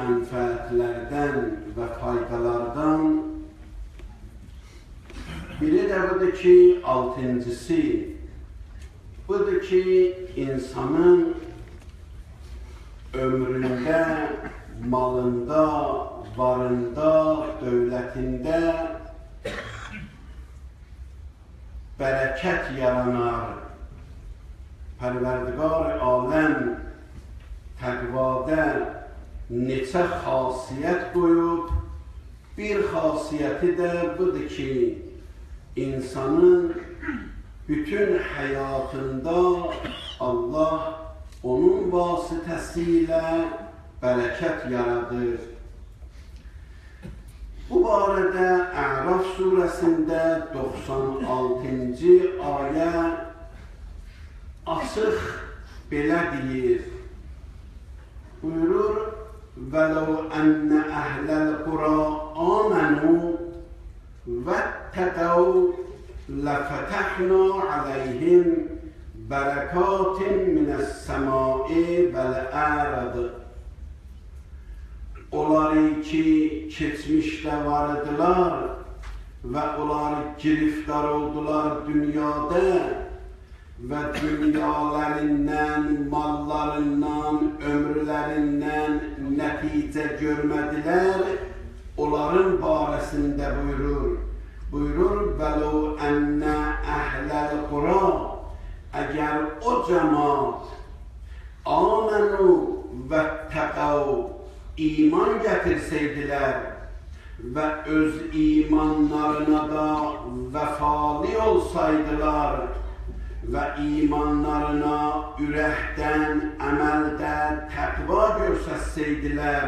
mənfəətlərdən və faydalardan biri də budur ki, altıncısı, budur ki, insanın ömründə, malında, varında, dövlətində bərəkət yaranar. Pərverdigar aləm təqvada neçə xasiyyət qoyub, bir xasiyyəti də budur ki, insanın bütün həyatında Allah onun vasitəsilə bərəkət yaradır. Bu barədə Əraf surəsində 96-cı ayə açıq belə deyir. Buyurur, وَلَوْ أَنَّ أَهْلَ الْقُرَىٰ آمَنُوا وَاتَّقَوْا لَفَتَحْنَا عَلَيْهِمْ بَرَكَاتٍ مِنَ السَّمَاءِ وَالْأَرْضِ. Onları ki, keçmişdə var idiler və onlar giriftar oldular dünyada və dünyalarından, mallarından, ömürlərindən nəticə görmədilər, onların barəsində buyurur. Buyurur, وَلَوْ أَنَّ أَهْلَ الْقُرَىٰ əgər o cəmaat آمَنُوا وَاتَّقَوْا iman gətirsəydilər və öz imanlarına da vəfalı olsaydılar və imanlarına ürəkdən, əməldə təqva göstərsəydilər,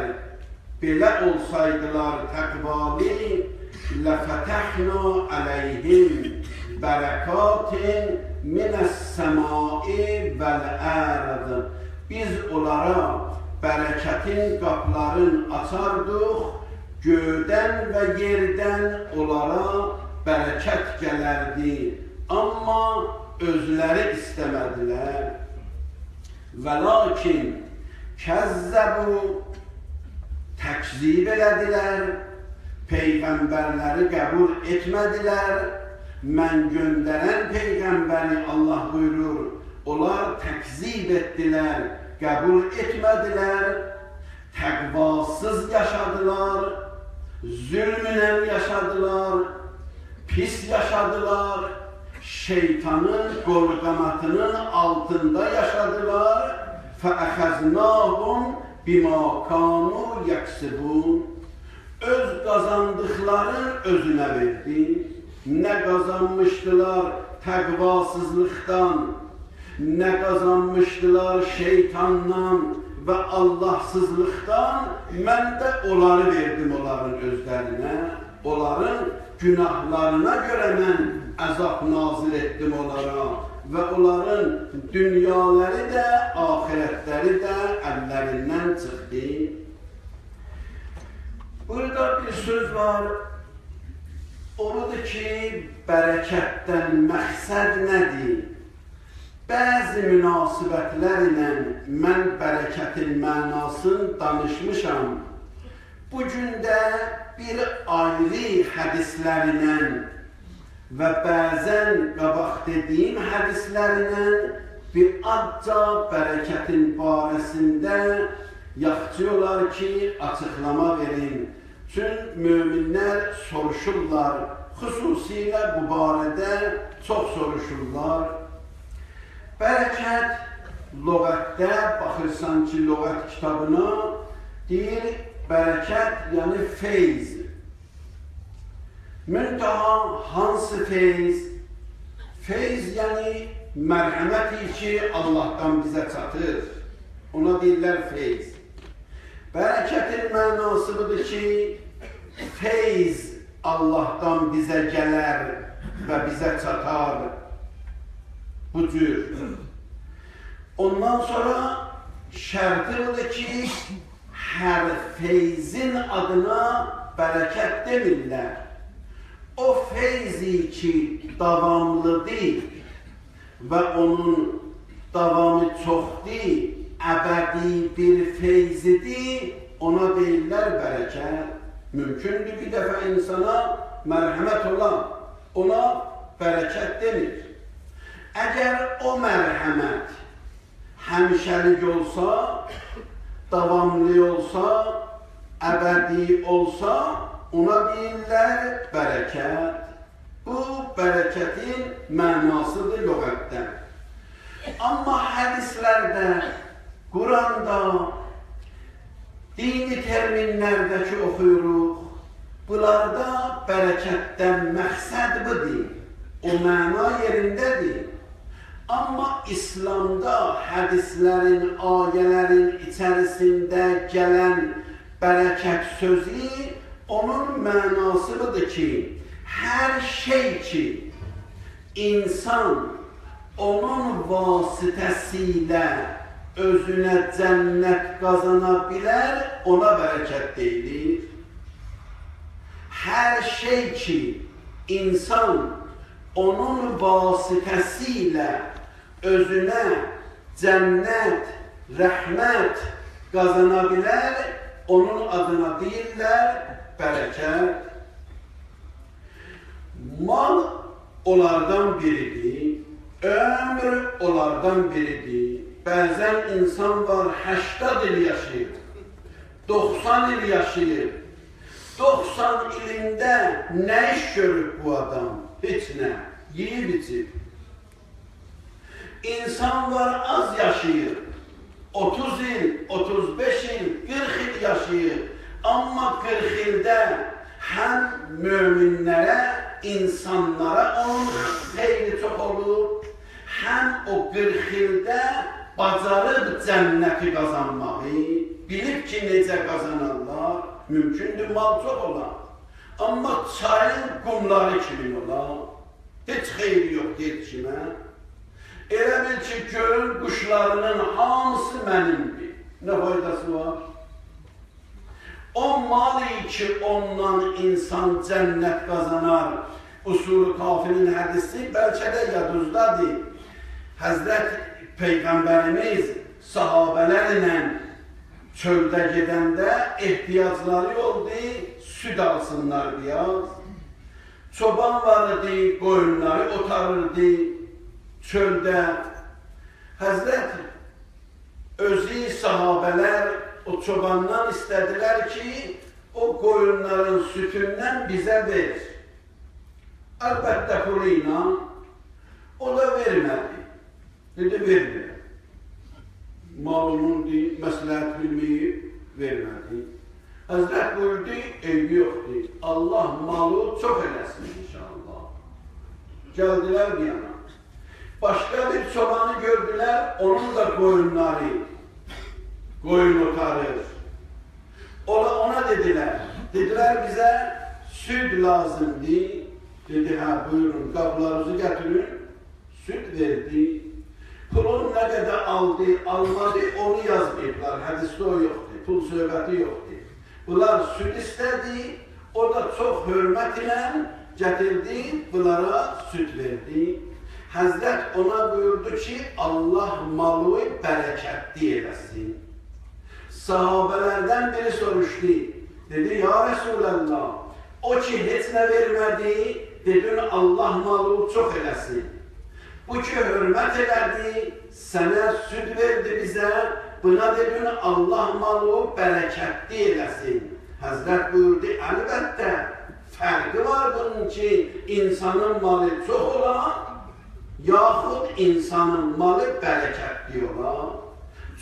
belə olsaydılar təqvalı, لَفَتَحْنَا عَلَيْهِمْ بَرَكَاتٍ مِنَ السَّمَاءِ وَالْأَرْضِ. Biz onlara bərəkətin qapılarını açardıq, göydən və yerdən onlara bərəkət gələrdi. Amma özləri istəmədilər. Və lakin kəzzəbu təkzib elədilər, peyğəmbərləri qəbul etmədilər. Mən göndərən peyğəmbəri Allah buyurur, onlar təkzib etdilər, qəbul etmədilər, təqvasız yaşadılar, zülmünə yaşadılar, pis yaşadılar, şeytanın qorqamatının altında yaşadılar. فَأَخَذْنَاهُمْ بِمَا كَانُوا يَكْسِبُونَ. Öz qazandıqları özünə verdi. Nə qazanmışdılar təqvasızlıqdan, nə qazanmışdılar şeytandan və Allahsızlıqdan, mən də onları verdim onların özlərinə. Onların günahlarına görə mən əzab nazil etdim onlara və onların dünyaları da, ahirətləri də əllərindən çıxdı. Burada bir söz var, odur ki, bərəkətdən məqsəd nədir? Bəzi münasibətlərlə mən bərəkətin mənasını danışmışam. Bugün də bir ayrı hədislərlə və bəzən qabaq dediyim hədislərlə bir adca bərəkətin barəsində yaxçıyorlar ki, açıqlama verin. Çünki müminlər soruşurlar, xüsusilə bu barədə çox soruşurlar. Bərəkət lüğətdə, baxırsan ki, lüğət kitabına deyir, bərəkət yəni feyz. Müntaha hansı feyz? Feyz yəni mərhəməti ki, Allahdan bizə çatır. Ona deyirlər feyz. Bərəkətin mənası budur ki, feyz Allahdan bizə gələr və bizə çatar. Bu cür. Ondan sonra şərti budur ki, hər feyzin adına bərəkət demirlər. O feyzi ki, davamlıdır və onun davamı çoxdur, əbədi bir feyzidir, ona deyirlər bərəkət. Mümkündür bir dəfə insana mərhəmət olan, ona bərəkət demir. Əgər o mərhəmət həmişəlik olsa, davamlı olsa, əbədi olsa, ona deyirlər bərəkət. Bu, bərəkətin mənasıdır lüğətdən. Amma hədislərdə, Quranda, dini terminlərdə ki oxuyuruq, bunlarda bərəkətdən məqsəd budur, o məna yerindədir. Amma İslamda hədislərin, ayələrin içərisində gələn bərəkət sözü, onun mənası budur ki, hər şey ki, insan onun vasitəsilə özünə cənnət qazana bilər, ona bərəkət deyilir. Hər şey ki, insan onun vasitəsilə özünə cənnət, rəhmət qazana bilər, onun adına deyirlər bərəkət. Mal onlardan biridir, ömür onlardan biridir. Bəzən insan var 80 il yaşayır, 90 il yaşayır. 90 ilində nə iş görüb bu adam? Heç nə, yiyib içib. İnsan var az yaşayır, 30 il, 35 il, 40 il yaşayır. Amma 40 ildə həm möminlərə, insanlara onun xeyri çox olur, həm o 40 ildə bacarıb cənnəti qazanmağı, bilib ki, necə qazanarlar, mümkündür, mal çox olar. Amma çayın qumları kimin olar, heç xeyri yox deyil kimə. Elə bil ki, gölün quşlarının hamısı mənimdir. Nə faydası var? O mal ki, ondan insan cənnət qazanar. Usul-u Kafinin hədisi bəlkə də yadınızdadır. Həzrət Peyğəmbərimiz sahabələrlə çöldə gedəndə ehtiyacları oldu, süd alsınlar biraz. Çoban vardı, qoyunları otarırdı çöldə. Həzrət özü sahabələr o çobandan istədilər ki, o qoyunların sütündən bizə ver. Əlbəttə pulu ilə, o da vermədi. Dedi, vermir. Malının məsləhət bilməyib, vermədi. Həzrət buyurdu, eybi yoxdur. Allah malı çox eləsin inşallah. Gəldilər bir yana. Başqa bir çobanı gördülər, onun da qoyunları, qoyun otarır. Ona dedilər, bizə süd lazımdır. Dedi, hə, buyurun, qablarınızı gətirin, süd verdi. Pulun nə qədər aldı, almadı, onu yazmayıblar, hədisdə o yoxdur, pul söhbəti yoxdur. Bunlar süd istədi, o da çox hörmət ilə gətirdi, bunlara süd verdi. Həzrət ona buyurdu ki, Allah malı bərəkətli eləsin. Sahabələrdən biri soruşdu, dedi, ya Resulallah, o ki, heç nə vermədi, dedin, Allah malı çox eləsin. Bu ki, hörmət elədi, sənə süd verdi bizə, buna dedin, Allah malı bərəkətli eləsin. Həzrət buyurdu, əlbəttə, fərqi var bunun ki, insanın malı çox olan, yaxud insanın malı bərəkətli olan.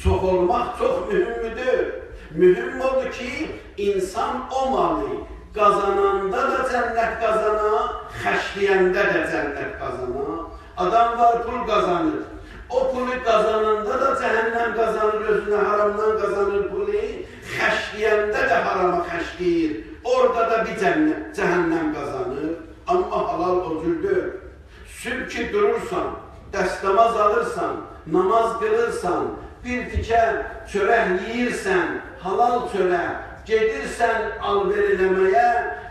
Çox olmaq çox mühümdür. Mühüm odur ki, insan o malı qazananda da cənnət qazana, xərcləyəndə də cənnət qazana. Adam var, pul qazanır. O pulu qazananda da cəhənnəm qazanır, özünə haramdan qazanır pulu. Xərcləyəndə də harama xərcləyir. Orada da bir cəhənnəm qazanır. Amma halal o cürdür. Sübh ki durursan, dəstəmaz alırsan, namaz qılırsan, bir tikə çörək yiyirsən, halal çörək, gedirsən alver eləməyə,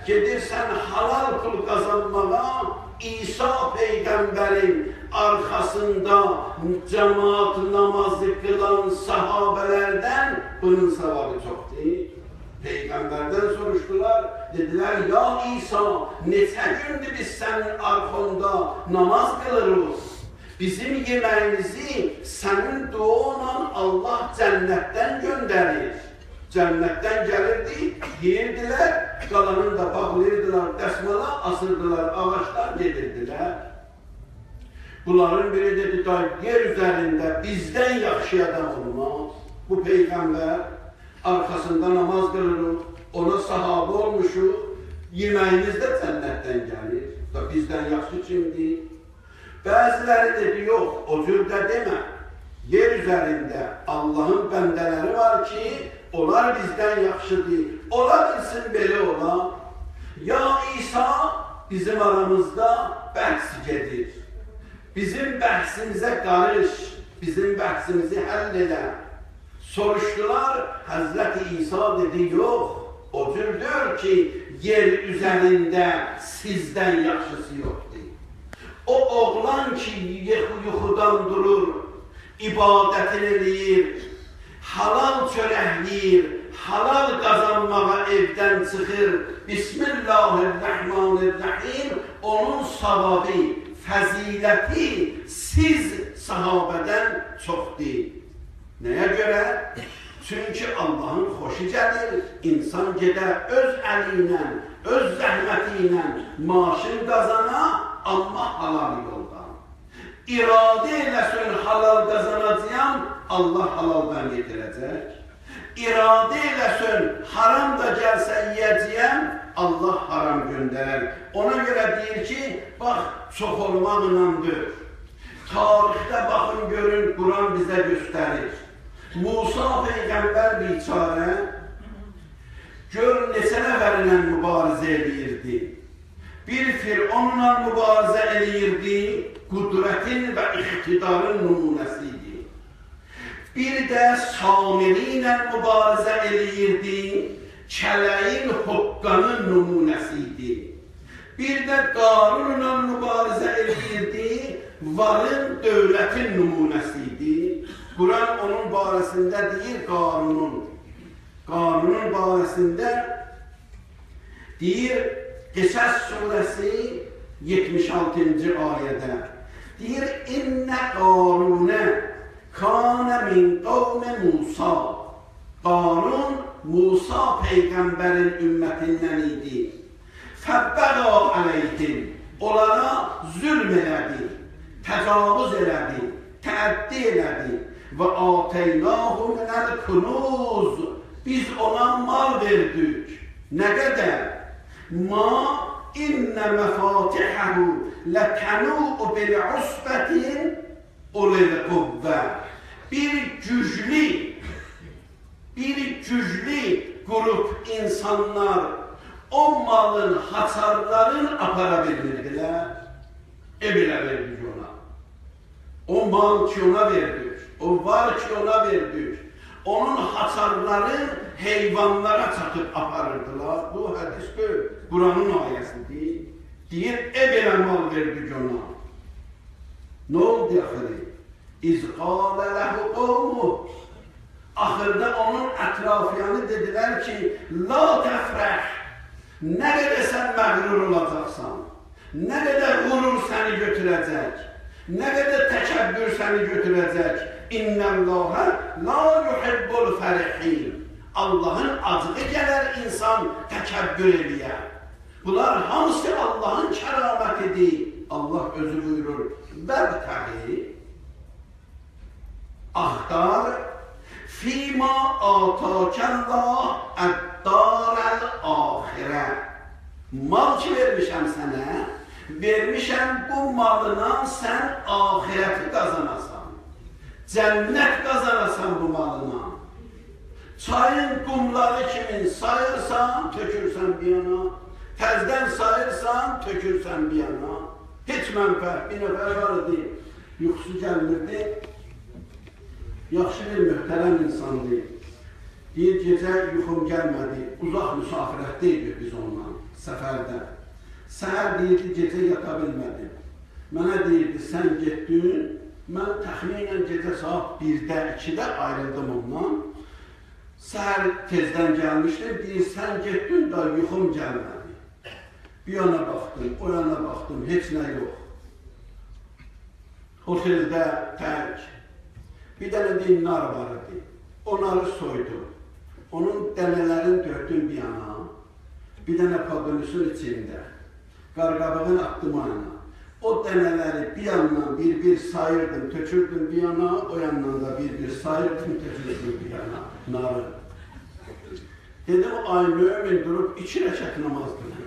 gedirsən halal pul qazanmağa, İsa Peyğəmbərin arxasında cəmaat namazı qılan sahabələrdən bunun savabı çoxdur. Peygamberden soruştular. Dediler, ya İsa, neçə gündür biz senin arxonda namaz kılırız. Bizim yemeğimizi senin duanla Allah cennetten gönderir. Cennetten gelirdi, yiyirdiler, qalanını da bağlayırdılar, dəsmala asırdılar, ağaçlar gedirdiler. Bunların biri dedi, yer üzerinde bizden yaxşı adam olmaz. Bu Peygamber arkasında namaz kılırıq, ona sahabı olmuşuq, yemeğimiz de cennetten gelir. Da bizden yaxşı kimdir? Bəziləri dedi, yox, o cürdə demə. Yer üzerinde Allah'ın bendeleri var ki, onlar bizden yaxşıdır. Ola bilsin belə ola. Ya İsa bizim aramızda bəhs gedir. Bizim bəhsimizə qarış, bizim bəhsimizi həll elə. Soruşdular, Hazreti İsa dedi, yox, o cürdür ki, yer üzerinde sizden yaxşısı yoktur. O oğlan ki, yuxudan durur, ibadətini eləyir, halal çörəkləyir, halal qazanmağa evdən çıxır, Bismillahirrahmanirrahim, onun savabı, fəziləti siz sahabədən çoxdur. Nəyə görə? Çünki Allah'ın xoşu gəlir, insan gedə öz əli ilə, öz zəhməti ilə maaşın qazana, amma halal yoldan. İradə eləsin halal qazanacağım, Allah halaldan getirəcək. İradə eləsin haram da gəlsə yiyəcəyəm, Allah haram göndərər. Ona görə deyir ki, bax, çox olmaqınandır. Tarixdə baxın, görün, Quran bizə göstərir. Musa Peygamber biçare, gör neçə nəfərlə mübarizə edirdi. Bir Firavunla mübarizə edirdi, qudretin və iqtidarın nümunəsiydi. Bir də Samiri ilə mübarizə edirdi, kələyin hoqqanın nümunəsiydi. Bir də Qarunla mübarizə edirdi, varın dövlətin nümunəsiydi. Quran onun barəsində deyir, Qarunun barəsində deyir, Qisas surəsi 76-cı ayədə deyir, İnnə Qarunə kanə min qavmə Musa. Qarun, Musa Peygambərin ümmətindən idi. Fəbbəqa əleyhim, onlara zülm elədi, təcavüz elədi, təəddi elədi. Və ateynahu minəl kunuz, biz ona mal verdik. Nə qədər? Ma innə məfatihəhu lətənu'u bil usbətin ulil qüvvə. Bir güclü grup insanlar o malın hasarlarını apara bildirdilər. Ebilə verdik ona. O mal ki ona verdik. O var ki ona verdik. Onun hasarları heyvanlara çatıb aparırdılar. Bu hədis böyük. Quranın ayəsidir. Deyir, belə mal verdik ona. Nə oldu axırı? İz qalə ləhu qovmu. Axırda onun ətrafyanı dedilər ki, la təfrəh. Nə qədər sən məğrur olacaqsan, nə qədər qurur səni götürəcək, nə qədər təkəbbür səni götürəcək. İnnəllâhə la yuhibbul fərihîn. Allah'ın acığı gələr insan təkəbbür eləyə. Bunlar hamısı Allah'ın kəramətidir. Allah özü buyurur, bəbtəği, axtar, fîmâ âtâkəllah əd-dârəl-âxirə. Mal ki vermişəm sənə, vermişəm bu malına sən ahireti kazanasan. Cennet kazanasan bu malına. Çayın kumları kimin sayırsan, tökürsən bir yana. Təzdən sayırsan, tökürsən bir yana. Heç mənfəət, bir nəfər var idi, yuxusu gəlmirdi. Yaxşı bir möhtərəm insandı. Bir gecə yuxum gəlmədi, uzaq müsafirətdəydik biz ondan, səfərdə. Səhər deyirdi, gecə yata bilmədim. Mənə deyirdi, sən getdin, mən təxminən gecə saat 1-də, 2-də ayrıldım ondan. Səhər tezdən gəlmişdim, deyir, sən getdin da yuxum gəlmədi. Bir yana baxdım, o yana baxdım, heç nə yox. Oteldə tək, bir dənə dinlar var idi, onları soydum. Onun dənələrini dördüm bir yana, bir dənə pabınüsün içində, qarqabığın atdım ayına. O dənələri bir yandan bir sayırdım, tökürdüm bir yana, o yandan da bir sayırdım, tökürdüm bir yana, narı. Dedim, ay mümin durup 2 rəkat namaz kılır.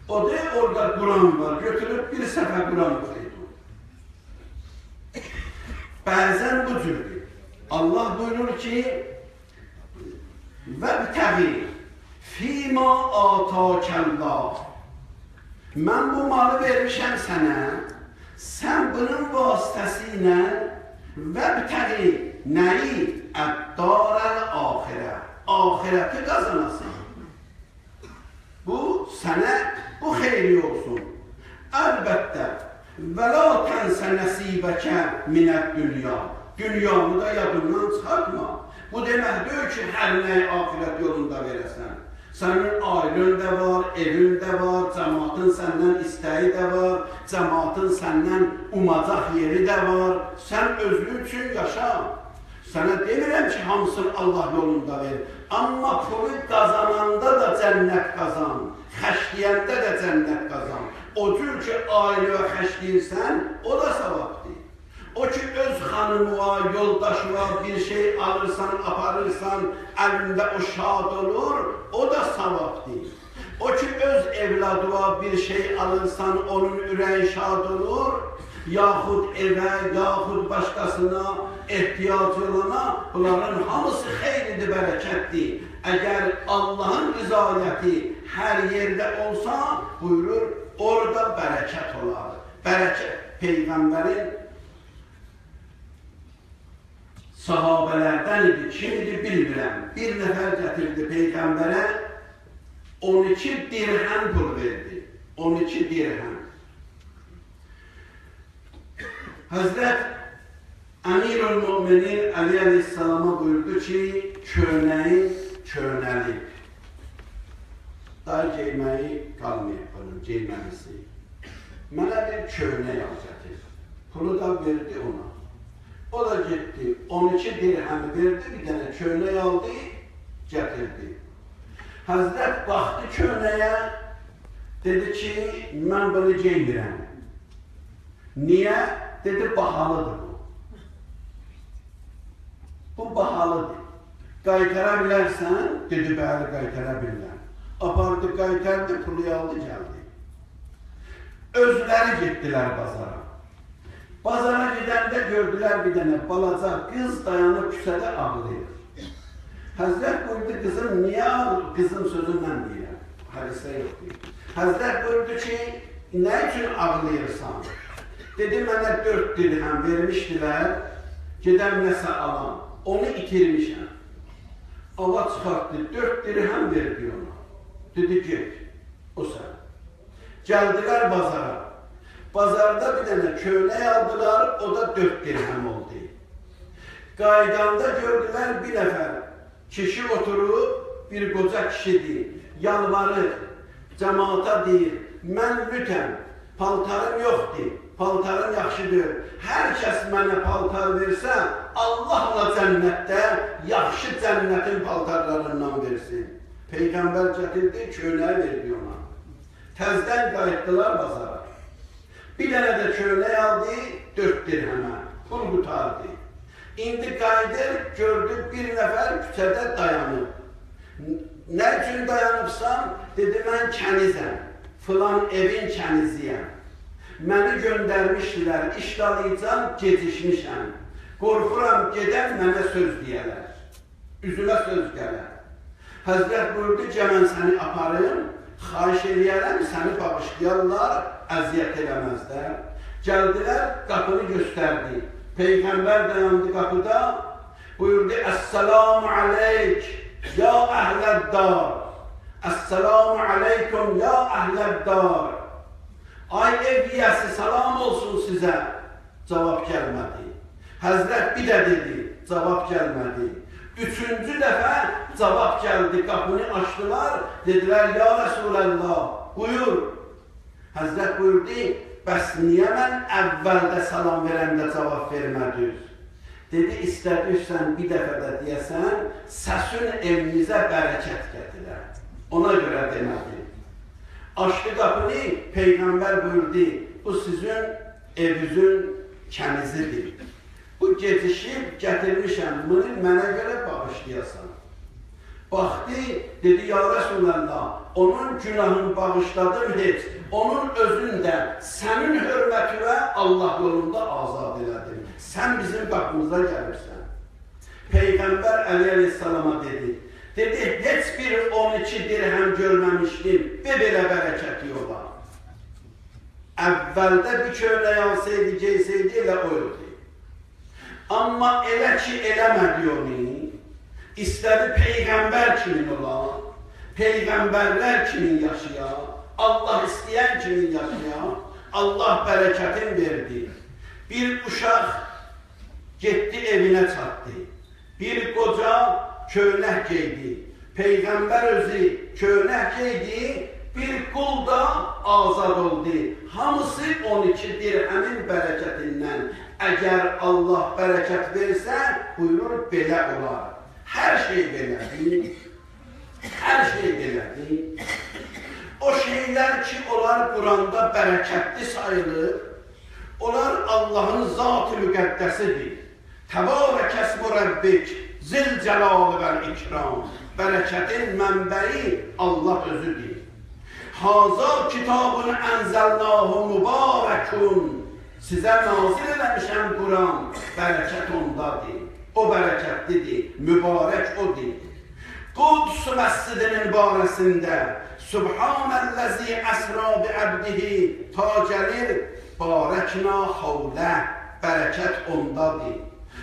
O da orada Kur'an var, götürüp bir sefer Kur'an okuydu. Bazen bu cürdür. Allah buyurur ki, وَبْتَغِي فِيمَا آتَاكَ اللّٰهِ Mən bu malı vermişəm sənə, sən bunun vasitəsilə وَبْتَغِي nəyi? Əd-dārəl axirə. Ahirəti qazanasın. Bu sənə bu xeyri olsun. Əlbəttə, وَلَا تَنْسَ نَسِيبَكَ مِنَ الدُّنْيَا Dünyanı da yadından çıxartma. Bu deməkdir ki, hər nəyi ahirət yolunda verəsən. Sənin ailən də var, evin də var, cəmaatın səndən istəyi də var, cəmaatın səndən umacaq yeri də var. Sən özlü üçün yaşa. Sənə demirəm ki, hamısını Allah yolunda ver. Amma pulu qazananda da cənnət qazan, xəşləyəndə də cənnət qazan. O cür ki, ailə xəşləyirsən, o da savabdır. O ki, öz xanımıva, yoldaşıva bir şey alırsan, aparırsan, əlində o şad olur, o da savabdır. O ki, öz evladıva bir şey alırsan, onun ürəyi şad olur, yaxud evə, yaxud başqasına ehtiyacı olana, bunların hamısı xeyridir, bərəkətdir. Əgər Allahın rızayəti hər yerdə olsa, buyurur, orada bərəkət olar. Bərəkət, Peyğəmbərin sahabələrdən idi, kimdir bilmirəm. Bir nəfər gətirdi Peyğəmbərə, 12 dirhəm pul verdi. 12 dirhəm. Həzrət Əmirül-Müminin Əli Əleyhisselama buyurdu ki, köynəyi köynəlib. Daha geyməyi qalmayıb bunun, geyməlisi. Mənə bir köynək al gətir. Pulu da verdi ona. O da getdi, 12 dirhəmi verdi, bir dənə köynək aldı, gətirdi. Həzrət baxdı köynəyə, dedi ki, mən bunu geymirəm. Niyə? Dedi, bahalıdır bu. Bu bahalıdır. Qaytara bilərsən? Dedi, bəli, qaytara bilirəm. Apardı, qaytardı, pulu aldı, gəldi. Özləri getdilər bazara. Bazara gedəndə gördülər bir dənə balaca qız dayanıb küçədə ağlayır. Həzrət buyurdu, qızım, niyə ağlayır? Qızım sözü mən deyirəm, hədisdə yoxdur. Həzrət buyurdu ki, nə üçün ağlayırsan? Dedi, mənə 4 dirhəm vermişdilər, gedəm nəsə alam. Onu itirmişəm. Allah çıxartdı, 4 dirhəm verdi ona. Dedi, get, o sən. Gəldilər bazara. Bazarda bir dənə köynək aldılar, o da 4 dirhəm oldu. Qaydanda gördülər bir nəfər. Kişi oturub, bir qoca kişidir, yalvarır, cəmaata deyir, mən lütəm, paltarım yoxdur, paltarım yaxşıdır. Hər kəs mənə paltar versə, Allahla cənnətdə yaxşı cənnətin paltarlarından versin. Peyğəmbər gətirdi, köynək verdi ona. Təzdən qayıtdılar bazara. Bir dənə də köynək aldı, 4 dirhəmə, pul qutardı. İndi qayıdır, gördü bir nəfər küçədə dayanıb. Nə üçün dayanıbsan? Dedi, mən kənizəm, filan evin kəniziyəm. Məni göndərmişdilər, işdalayacam, gecişmişəm. Qorxuram, gedəm, mənə söz deyərlər. Üzümə söz gələr. Həzrət buyurdu ki, mən səni aparım, xahiş eləyərəm, səni bağışlayarlar, əziyyət eləməzlər. Gəldilər, qapını göstərdi. Peyğəmbər dayandı qapıda, buyurdu, Əssəlamu aleyk, ya əhləddar. Əssəlamu aleykum, ya əhləddar. Ay ev yiyəsi, salam olsun sizə. Cavab gəlmədi. Həzrət bir də dedi, cavab gəlmədi. Üçüncü dəfə cavab gəldi, qapını açdılar, dedilər, ya Rəsuləllah, buyur. Həzrət buyurdu, bəs niyə mən əvvəldə salam verəndə cavab vermədiniz? Dedi, istədirsən bir dəfə də deyəsən, səsün evinizə bərəkət gətirər. Ona görə demədi. Açdı qapını, Peyğəmbər buyurdu, bu sizin evinizin kənizidir. Bu gecişib gətirmişəm, bunu mənə görə bağışlayasan. Baxdı, dedi, ya Rəsuləllah, onun günahını bağışladım heç, onun özün də sənin hörmətinə Allah yolunda azad elədim. Sən bizim qapımıza gəlirsən. Peyğəmbər Əleyhisselama dedi, heç bir 12 dirhəm görməmişdim və belə bərəkəti olar. Əvvəldə bir köynə yansaydı, geysəydi, elə oydu. Amma elə ki, eləmədi onu, istədi Peyğəmbər kimin olar, Peyğəmbərlər kimin yaşayar, Allah istəyən kimin yaşayar, Allah bərəkətin verdi. Bir uşaq getdi evinə çatdı, bir qoca köynək geydi, Peyğəmbər özü köynək geydi, bir qul da azad oldu. Hamısı 12 dirhəmin bərəkətindən. Əgər Allah bərəkət versə, buyurur, belə olar. Hər şey belədir. Hər şey belədir. O şeylər ki, onlar Quranda bərəkətli sayılır, onlar Allahın zat-ı müqəddəsidir. Təbarəkəsmü Rəbbik, zil-cəlalı vəl-ikram. Bərəkətin mənbəyi Allah özüdür. Hazar kitabın ənzəlnâhu mübarəkun. Sizə nazil eləmişəm Quran, bərəkət ondadır. O bərəkətlidir, mübarək odur. Quds məscidinin barəsində Subhanəl-ləzi əsra bi-əbdihi ta gəlir, barəkna havlə, bərəkət ondadır.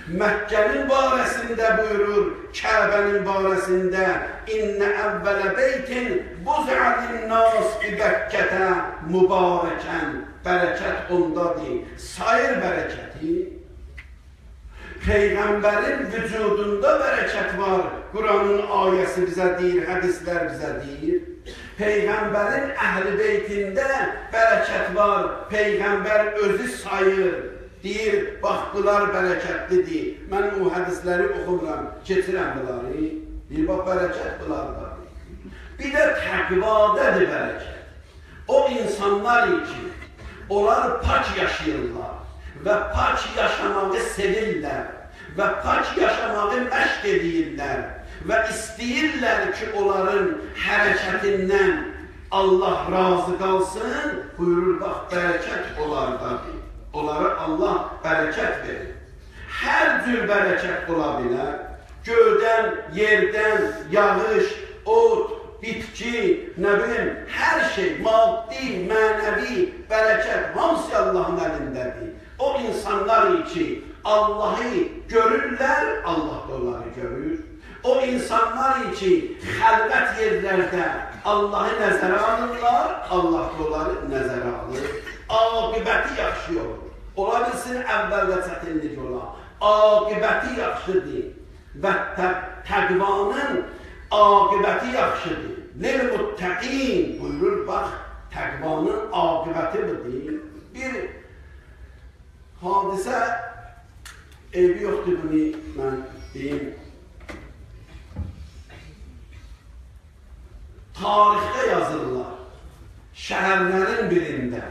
Məkkənin barəsində buyurur, Kəbənin barəsində İnnə əvvələ beytin buz'əlin-nas bi-Bəkkətə mübarəkən, bərəkət ondadır. Sayır bərəkəti, Peyğəmbərin vücudunda bərəkət var. Quranın ayəsi bizə deyir, hədislər bizə deyir. Peyğəmbərin əhl-i beytində bərəkət var. Peyğəmbər özü sayır. Deyir, bax, bunlar bərəkətlidir. Mən o hədisləri oxumuram, keçirəm bunları. Deyir, bax, bərəkət bunlardadır. Bir də təqvadadır bərəkət. O insanlar ki, onlar pak yaşayırlar və pak yaşamağı sevirlər və pak yaşamağı məşq edirlər və istəyirlər ki, onların hərəkətindən Allah razı qalsın, buyurur, bax, bərəkət onlardadır. Onlara Allah bərəkət verir. Hər cür bərəkət ola bilər. Göydən, yerdən, yağış, ot, bitki, nə bilim, hər şey, maddi, mənəvi, bərəkət, hamısı Allahın əlindədir. O insanlar ki, Allahı görürlər, Allah da onları görür. O insanlar ki, xəlvət yerlərdə Allahı nəzərə alırlar, Allah da onları nəzərə alır. Aqibəti yaxşı olur. Ola bilsin, əvvəldə çətinlik olar. Aqibəti yaxşıdır və təqvanın aqibəti yaxşıdır. Lil-muttəqin buyurur, bax, təqvanın aqibəti budur. Bir hadisə, eybi yoxdur, bunu mən deyim. Tarixdə yazırlar, şəhərlərin birində,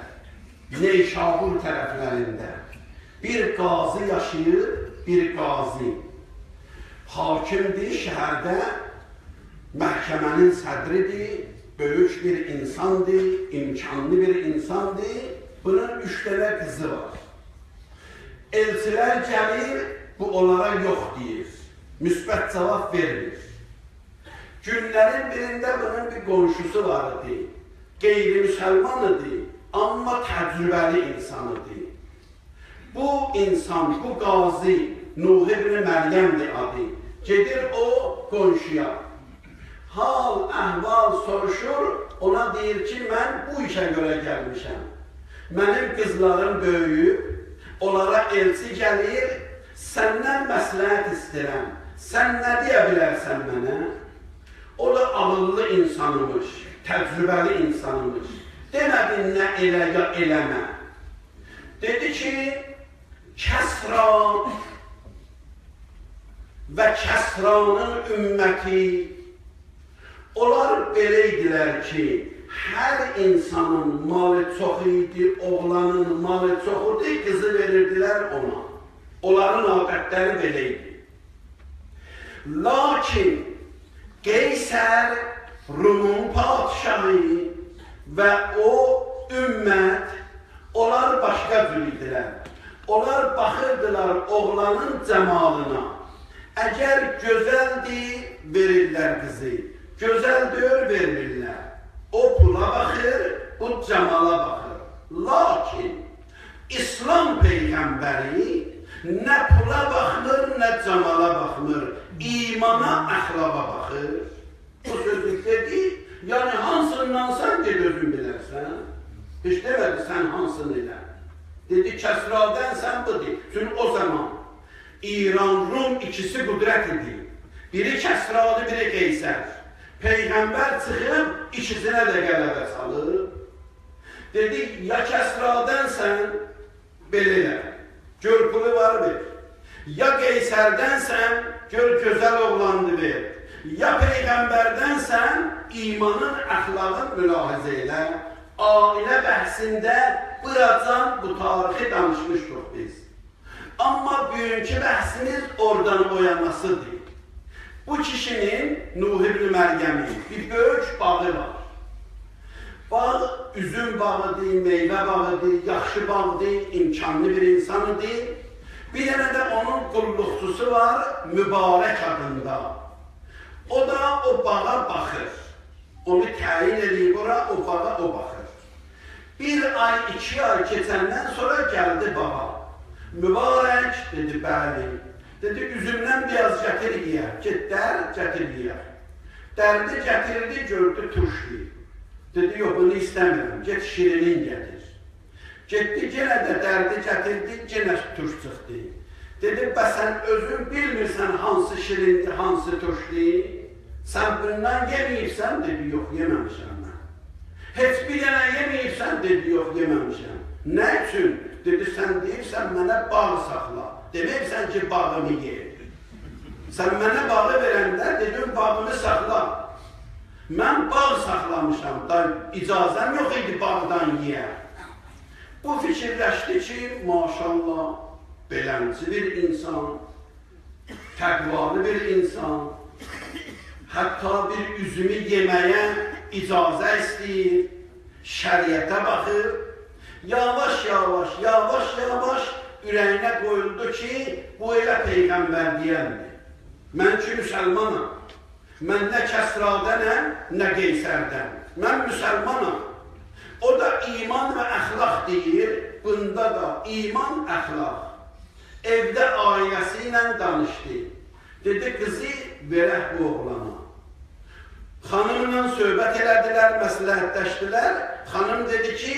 Neşabur tərəflərində bir qazi yaşayır, bir qazi. Hakimdir, şəhərdə məhkəmənin sədridir, böyük bir insandır, imkanlı bir insandır. Bunun 3 dənə qızı var. Elçilər gəlir, bu onlara yox deyir, müsbət cavab verir. Günlərin birində bunun bir qonşusu var idi, qeyri-müsəlman idi. Amma təcrübəli insanıdır. Bu insan, bu qazi, Nuh ibn Məryəmdir adı. Gedir o qonşuya. Hal, əhval soruşur, ona deyir ki, mən bu işə görə gəlmişəm. Mənim qızlarım böyüyüb, onlara elçi gəlir, Səndən məsləhət istəyirəm, sən nə deyə bilərsən mənə? O da ağıllı insanımış, təcrübəli insanımış. Demədin nə elə ya eləmə. Dedi ki, Kəsra və Kəsranın ümməti, onlar belə idilər ki, hər insanın malı çox idi, oğlanın malı çox idi, qızı verirdilər ona. Onların adətləri belə idi. Lakin Qeysər Rumun padişahı və o ümmət, onlar başqa cür idilər. Onlar baxırdılar oğlanın cəmalına. Əgər gözəldir, verirlər qızı. Gözəl deyir, verirlər. O pula baxır, bu cəmala baxır. Lakin İslam Peyğəmbəri nə pula baxmır, nə cəmala baxmır. İmana, əxlaqa baxır. Bu sözü dedi, yəni hansından sən ged özün bilərsən? Heç demədi, sən hansını elə? Dedi, Kəsradən sən budur. Çünki o zaman İran, Rum ikisi qüdrət idi. Biri Kəsradı, biri Qeysər. Peyğəmbər çıxıb, ikisinə də qələbə salır. Dedi, ya Kəsradən sən, belə elə, gör pulu var ver. Ya Qeysərdən sən, gör gözəl oğlandı ver. Ya Peyğəmbərdən sən, imanın, əxlaqın mülahizə elə. Ailə bəhsində buracan bu tarixi danışmışdıq biz. Amma bugünkü bəhsimiz oradan oyanmasıdır. Bu kişinin, Nuh ibn Məryəmin, bir böyük bağı var. Bağ, üzüm bağıdır, meyvə bağıdır, yaxşı bağıdır, imkanlı bir insanıdır. Bir dənə də onun qulluqçusu var, Mübarək adında. O da o bağa baxır. Onu təyin edib ora, o bağa o baxır. Bir ay, 2 ay keçəndən sonra gəldi bağa. Mübarək, dedi, bəli. Dedi, üzümdən biraz gətir yiyər. Get, dər, gətir yiyər. Dərdi gətirdi, gördü, turşdu. Dedi, yox, bunu istəmirəm, get şirinin gətir. Getdi, yenə də dərdi gətirdi, yenə turş çıxdı. Dedi, bə sən özün bilmirsən hansı şirindir, hansı turşdur. Sən bundan yeməyirsən, dedi, yox, yeməmişəm mən. Heç bir dənə yeməyirsən, dedi, yox, yeməmişəm. Nə üçün? Dedi, sən deyirsən, mənə bağ saxla. Deməksən ki, bağımı ye. Sən mənə bağı verəndə, dedim, bağımı saxla. Mən bağ saxlamışam, da icazəm yox idi bağdan yiyər. Bu fikirləşdi ki, maşallah, beləmci bir insan, təqvalı bir insan, hətta bir üzümü yeməyə icazə istəyir, şəriətə baxır, yavaş-yavaş ürəyinə qoyuldu ki, bu elə Peyğəmbər deyəndir. Mən ki, müsəlmanam. Mən nə Kəsradənəm, nə Qeysərdən. Mən müsəlmanam. O da iman və əxlaq deyir, bunda da iman, əxlaq. Evdə ailəsi ilə danışdı. Dedi, qızı verək bu oğlana. Xanımla söhbət elədilər, məsləhətləşdilər. Xanım dedi ki,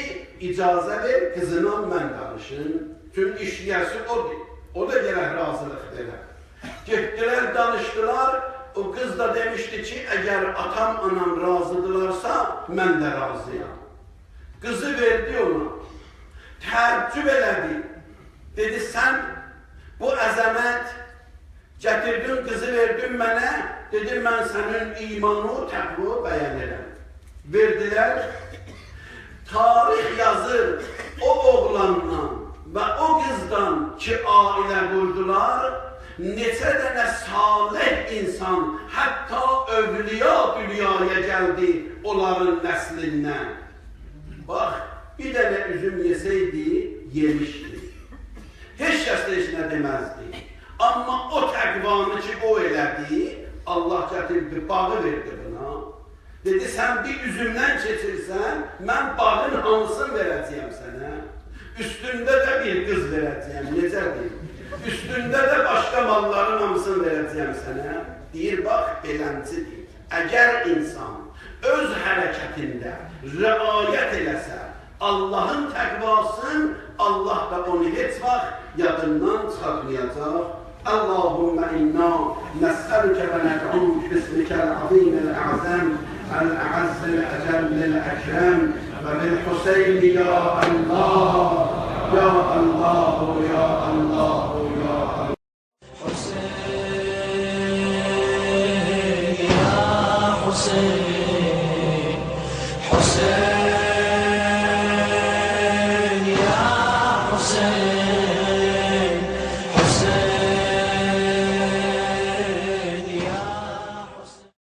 icazə ver, qızına mən danışın. Çünki işləyəsi odur. O da gələk razılıq verər. Getdilər, danışdılar. O qız da demişdi ki, əgər atam, anam razıdırlarsa, mən də razıyam. Qızı verdi ona. Təəccüb elədi. Dedi, sən bu əzəmət gətirdin, qızı verdin mənə. Dedi, mən sənin imanı, təqvı bəyan edirəm. Verdilər. Tarix yazır o oğlandan və o qızdan ki, ailə qurdular, neçə dənə salih insan, hətta övliya dünyaya gəldi onların nəslindən. Bax, bir dənə üzüm yesəydi, yemişdi. Heç kəs də heç nə deməzdi. Amma o təqvanı ki, o elədi, Allah gətirdi, bağı verdi buna. Dedi, sən bir üzümdən keçirsən, mən bağın hansını verəcəyəm sənə? Üstündə də bir qız verəcəyəm, necə deyim? Üstündə də başqa malların hamısını verəcəyəm sənə. Deyir, bax, beləncidir. Əgər insan öz hərəkətində riayət eləsə, Allahın təqvasın, Allah da onu heç vaxt yadından çıxartmayacaq. Allahümme inna nes'eluke ve ned'uk bismikel azimel a'zam el-a'azzil ecellil ekrem ve bil Hüseyin ya Allah ya Allah ya Allah ya Allah. حسين يا حسين حسين يا حسين